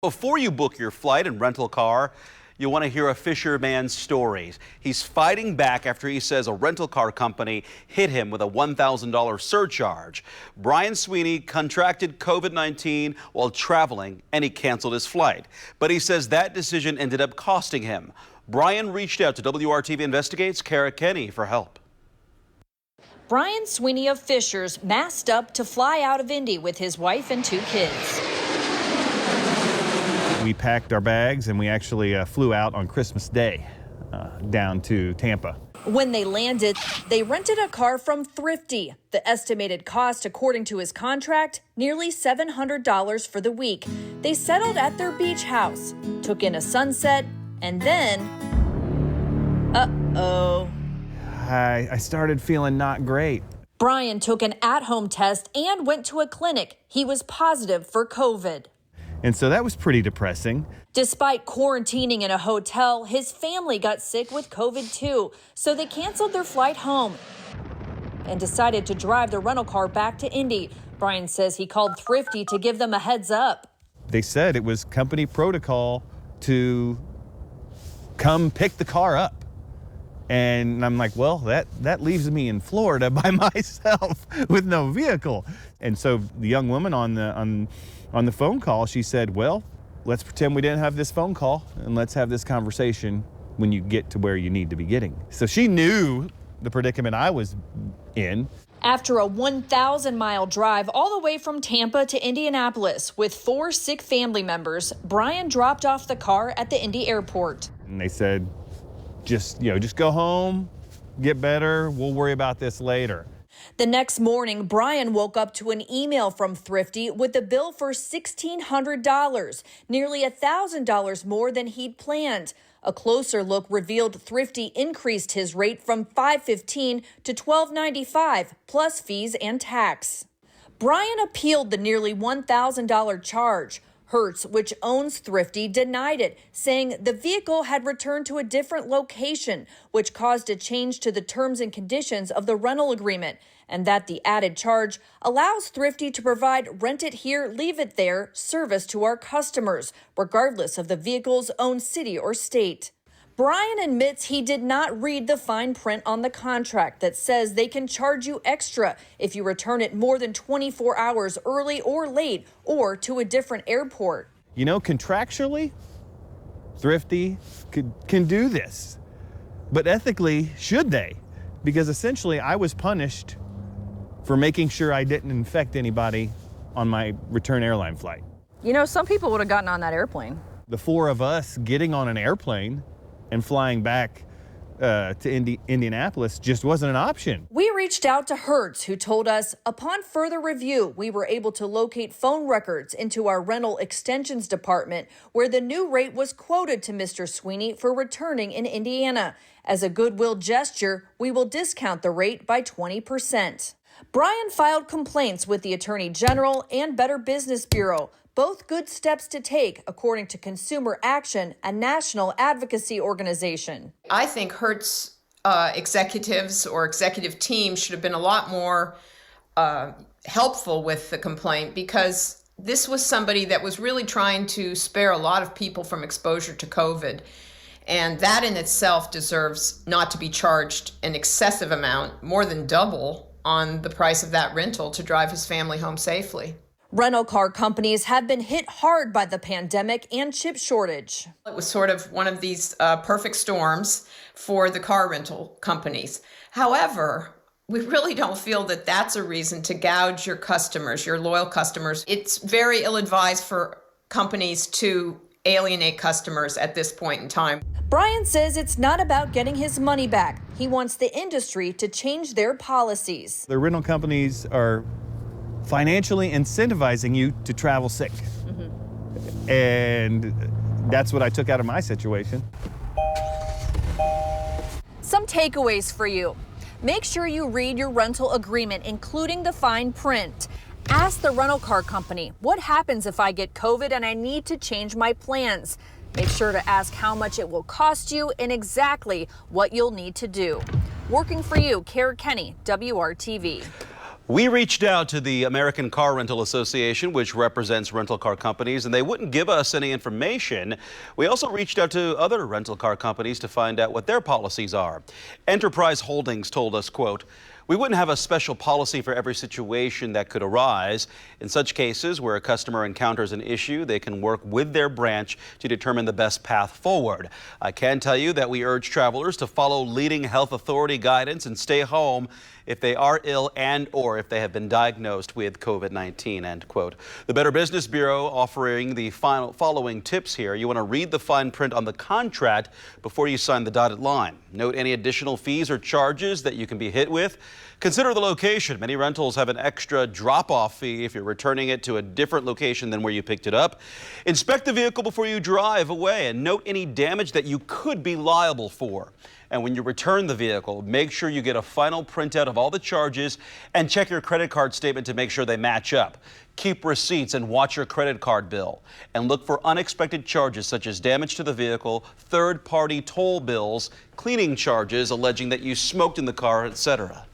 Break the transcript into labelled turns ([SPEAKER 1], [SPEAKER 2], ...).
[SPEAKER 1] Before you book your flight and rental car, you want to hear a fisherman's story. He's fighting back after he says a rental car company hit him with a $1,000 surcharge. Brian Sweeney contracted COVID-19 while traveling and he canceled his flight. But he says that decision ended up costing him. Brian reached out to WRTV Investigates' Kara Kenny for help.
[SPEAKER 2] Brian Sweeney of Fishers masked up to fly out of Indy with his wife and 2 kids.
[SPEAKER 3] We packed our bags and we actually flew out on Christmas Day down to Tampa.
[SPEAKER 2] When they landed, they rented a car from Thrifty. The estimated cost, according to his contract, nearly $700 for the week. They settled at their beach house, took in a sunset, and then,
[SPEAKER 3] I started feeling not great.
[SPEAKER 2] Brian took an at-home test and went to a clinic. He was positive for COVID.
[SPEAKER 3] And so that was pretty depressing.
[SPEAKER 2] Despite quarantining in a hotel, his family got sick with COVID too, so they canceled their flight home and decided to drive the rental car back to Indy. Brian says he called Thrifty to give them a heads up.
[SPEAKER 3] They said it was company protocol to come pick the car up. And I'm like, well, that leaves me in Florida by myself with no vehicle. And so the young woman on the phone call, she said, well, let's pretend we didn't have this phone call and let's have this conversation when you get to where you need to be getting. So she knew the predicament I was in.
[SPEAKER 2] After a 1,000-mile drive all the way from Tampa to Indianapolis with 4 sick family members, Brian dropped off the car at the Indy airport.
[SPEAKER 3] And they said, just go home, get better, we'll worry about this later.
[SPEAKER 2] The next morning, Brian woke up to an email from Thrifty with a bill for $1,600, nearly $1,000 more than he'd planned. A closer look revealed Thrifty increased his rate from $515 to $1,295, plus fees and tax. Brian appealed the nearly $1,000 charge. Hertz, which owns Thrifty, denied it, saying the vehicle had returned to a different location, which caused a change to the terms and conditions of the rental agreement, and that the added charge allows Thrifty to provide rent it here, leave it there service to our customers, regardless of the vehicle's own city or state. Brian admits he did not read the fine print on the contract that says they can charge you extra if you return it more than 24 hours early or late or to a different airport.
[SPEAKER 3] You know, contractually, Thrifty can do this. But ethically, should they? Because essentially I was punished for making sure I didn't infect anybody on my return airline flight.
[SPEAKER 4] You know, some people would have gotten on that airplane.
[SPEAKER 3] The 4 of us getting on an airplane and flying back to Indianapolis just wasn't an option.
[SPEAKER 2] We reached out to Hertz, who told us, upon further review, we were able to locate phone records into our rental extensions department, where the new rate was quoted to Mr. Sweeney for returning in Indiana. As a goodwill gesture, we will discount the rate by 20%. Brian filed complaints with the Attorney General and Better Business Bureau. Both good steps to take, according to Consumer Action, a national advocacy organization.
[SPEAKER 5] I think Hertz executives or executive team should have been a lot more helpful with the complaint, because this was somebody that was really trying to spare a lot of people from exposure to COVID. And that in itself deserves not to be charged an excessive amount, more than double on the price of that rental to drive his family home safely.
[SPEAKER 2] Rental car companies have been hit hard by the pandemic and chip shortage.
[SPEAKER 5] It was sort of one of these perfect storms for the car rental companies. However, we really don't feel that that's a reason to gouge your customers, your loyal customers. It's very ill-advised for companies to alienate customers at this point in time.
[SPEAKER 2] Brian says it's not about getting his money back. He wants the industry to change their policies.
[SPEAKER 3] The rental companies are financially incentivizing you to travel sick. Mm-hmm. And that's what I took out of my situation.
[SPEAKER 2] Some takeaways for you. Make sure you read your rental agreement, including the fine print. Ask the rental car company, what happens if I get COVID and I need to change my plans? Make sure to ask how much it will cost you and exactly what you'll need to do. Working for you, Kara Kenny, WRTV.
[SPEAKER 1] We reached out to the American Car Rental Association, which represents rental car companies, and they wouldn't give us any information. We also reached out to other rental car companies to find out what their policies are. Enterprise Holdings told us, quote, "We wouldn't have a special policy for every situation that could arise. In such cases where a customer encounters an issue, they can work with their branch to determine the best path forward. I can tell you that we urge travelers to follow leading health authority guidance and stay home if they are ill and or if they have been diagnosed with COVID-19, end quote. The Better Business Bureau offering the following tips here. You want to read the fine print on the contract before you sign the dotted line. Note any additional fees or charges that you can be hit with. Consider the location. Many rentals have an extra drop-off fee if you're returning it to a different location than where you picked it up. Inspect the vehicle before you drive away and note any damage that you could be liable for. And when you return the vehicle, make sure you get a final printout of all the charges and check your credit card statement to make sure they match up. Keep receipts and watch your credit card bill. And look for unexpected charges such as damage to the vehicle, third-party toll bills, cleaning charges alleging that you smoked in the car, etc.